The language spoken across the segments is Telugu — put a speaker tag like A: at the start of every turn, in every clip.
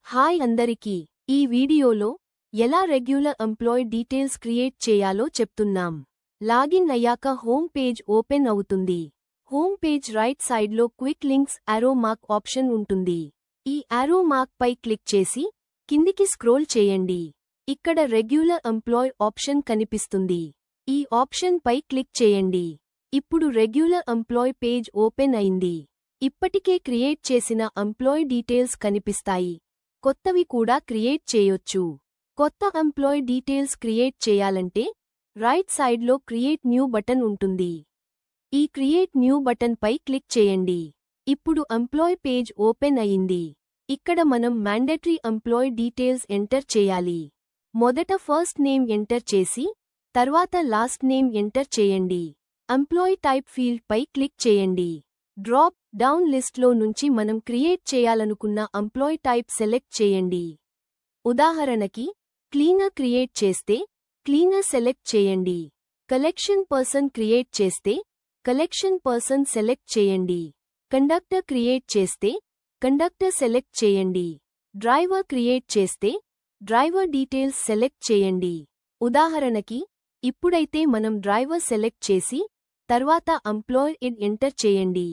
A: హాయ్ అందరికీ ఈ వీడియోలో ఎలా రెగ్యులర్ ఎంప్లాయీ డీటెయిల్స్ క్రియేట్ చేయాలో చెప్తున్నాం. లాగిన్ అయ్యాక హోమ్ పేజ్ ఓపెన్ అవుతుంది. హోమ్ పేజ్ రైట్ సైడ్లో quick links arrow mark option ఉంటుంది. ఈ యారో మార్క్ పై క్లిక్ చేసి కిందికి స్క్రోల్ చేయండి. ఇక్కడ రెగ్యులర్ ఎంప్లాయీ ఆప్షన్ కనిపిస్తుంది. ఈ ఆప్షన్ పై క్లిక్ చేయండి. ఇప్పుడు రెగ్యులర్ ఎంప్లాయీ పేజ్ ఓపెన్ అయింది. ఇప్పటికే క్రియేట్ చేసిన ఎంప్లాయీ డీటెయిల్స్ కనిపిస్తాయి. కొత్తవి కూడా క్రియేట్ చేయొచ్చు. కొత్త ఎంప్లాయీ డీటెయిల్స్ క్రియేట్ చేయాలంటే రైట్ సైడ్లో క్రియేట్ న్యూ బటన్ ఉంటుంది. ఈ క్రియేట్ న్యూ బటన్ పై క్లిక్ చేయండి. ఇప్పుడు ఎంప్లాయీ పేజ్ ఓపెన్ అయింది. ఇక్కడ మనం మ్యాండేటరీ ఎంప్లాయీ డీటెయిల్స్ ఎంటర్ చేయాలి. మొదట ఫస్ట్ నేమ్ ఎంటర్ చేసి తర్వాత లాస్ట్ నేమ్ ఎంటర్ చేయండి. ఎంప్లాయీ టైప్ ఫీల్డ్ పై క్లిక్ చేయండి. డ్రాప్ డౌన్ లిస్ట్లో నుంచి మనం క్రియేట్ చేయాలనుకున్న ఎంప్లాయీ టైప్ సెలెక్ట్ చేయండి. ఉదాహరణకి క్లీనర్ క్రియేట్ చేస్తే క్లీనర్ సెలెక్ట్ చేయండి. కలెక్షన్ పర్సన్ క్రియేట్ చేస్తే కలెక్షన్ పర్సన్ సెలెక్ట్ చేయండి. కండక్టర్ క్రియేట్ చేస్తే కండక్టర్ సెలెక్ట్ చేయండి. డ్రైవర్ క్రియేట్ చేస్తే డ్రైవర్ డీటెయిల్స్ సెలెక్ట్ చేయండి. ఉదాహరణకి ఇప్పుడైతే మనం డ్రైవర్ సెలెక్ట్ చేసి తర్వాత ఎంప్లాయీ ఇన్ ఎంటర్ చేయండి.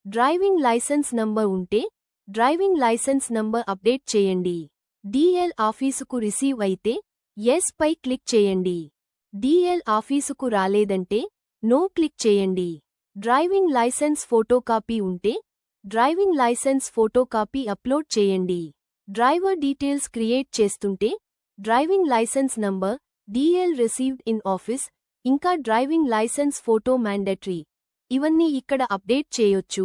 A: డ్రైవింగ్ లైసెన్స్ నంబర్ ఉంటే డ్రైవింగ్ లైసెన్స్ నంబర్ అప్డేట్ చేయండి. డిఎల్ ఆఫీసుకు రిసీవ్ అయితే ఎస్ పై క్లిక్ చేయండి. డిఎల్ ఆఫీసుకు రాలేదంటే నో క్లిక్ చేయండి. డ్రైవింగ్ లైసెన్స్ ఫోటోకాపీ ఉంటే డ్రైవింగ్ లైసెన్స్ ఫోటోకాపీ అప్లోడ్ చేయండి. డ్రైవర్ డీటెయిల్స్ క్రియేట్ చేస్తుంటే driving licence number, DL received in office, ఇంకా డ్రైవింగ్ లైసెన్స్ ఫోటో మ్యాండేటరీ ఇవన్నీ ఇక్కడ అప్డేట్ చేయొచ్చు.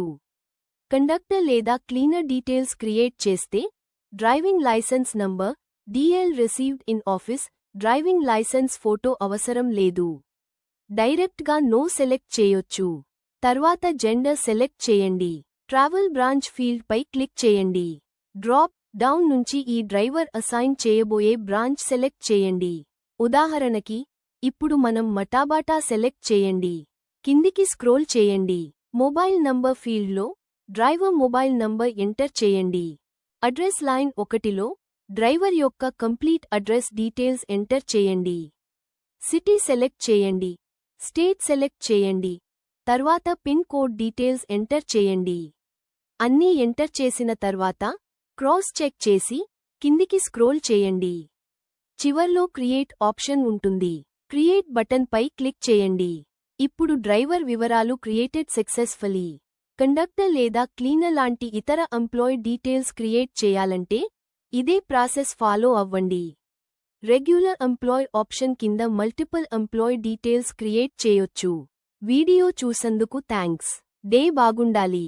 A: కండక్టర్ లేదా క్లీనర్ డీటెయిల్స్ క్రియేట్ చేస్తే driving licence number, DL received in office, driving licence photo అవసరం లేదు. డైరెక్ట్గా నో సెలెక్ట్ చేయొచ్చు. తర్వాత జెండర్ సెలెక్ట్ చేయండి. ట్రావెల్ బ్రాంచ్ ఫీల్డ్ పై క్లిక్ చేయండి. డ్రాప్ డౌన్ నుంచి ఈ డ్రైవర్ అసైన్ చేయబోయే బ్రాంచ్ సెలెక్ట్ చేయండి. ఉదాహరణకి ఇప్పుడు మనం మటాబాటా సెలెక్ట్ చేయండి. కిందికి స్క్రోల్ చేయండి. మొబైల్ నంబర్ ఫీల్డ్లో డ్రైవర్ మొబైల్ నంబర్ ఎంటర్ చేయండి. అడ్రస్ లైన్ 1లో డ్రైవర్ యొక్క కంప్లీట్ అడ్రస్ డీటెయిల్స్ ఎంటర్ చేయండి. సిటీ సెలెక్ట్ చేయండి. స్టేట్ సెలెక్ట్ చేయండి. తర్వాత పిన్ కోడ్ డీటెయిల్స్ ఎంటర్ చేయండి. అన్నీ ఎంటర్ చేసిన తర్వాత క్రాస్ చెక్ చేసి కిందికి స్క్రోల్ చేయండి. చివర్లో క్రియేట్ ఆప్షన్ ఉంటుంది. క్రియేట్ బటన్ పై క్లిక్ చేయండి. ఇప్పుడు డ్రైవర్ వివరాలు క్రియేటెడ్ సక్సెస్ఫుల్లీ. కండక్టర్ లేదా క్లీనర్ లాంటి ఇతర ఎంప్లాయీ డీటెయిల్స్ క్రియేట్ చేయాలంటే ఇదే ప్రాసెస్ ఫాలో అవ్వండి. రెగ్యులర్ ఎంప్లాయీ ఆప్షన్ కింద మల్టిపుల్ ఎంప్లాయీ డీటెయిల్స్ క్రియేట్ చేయొచ్చు. వీడియో చూసందుకు థ్యాంక్స్. డే బాగుండాలి.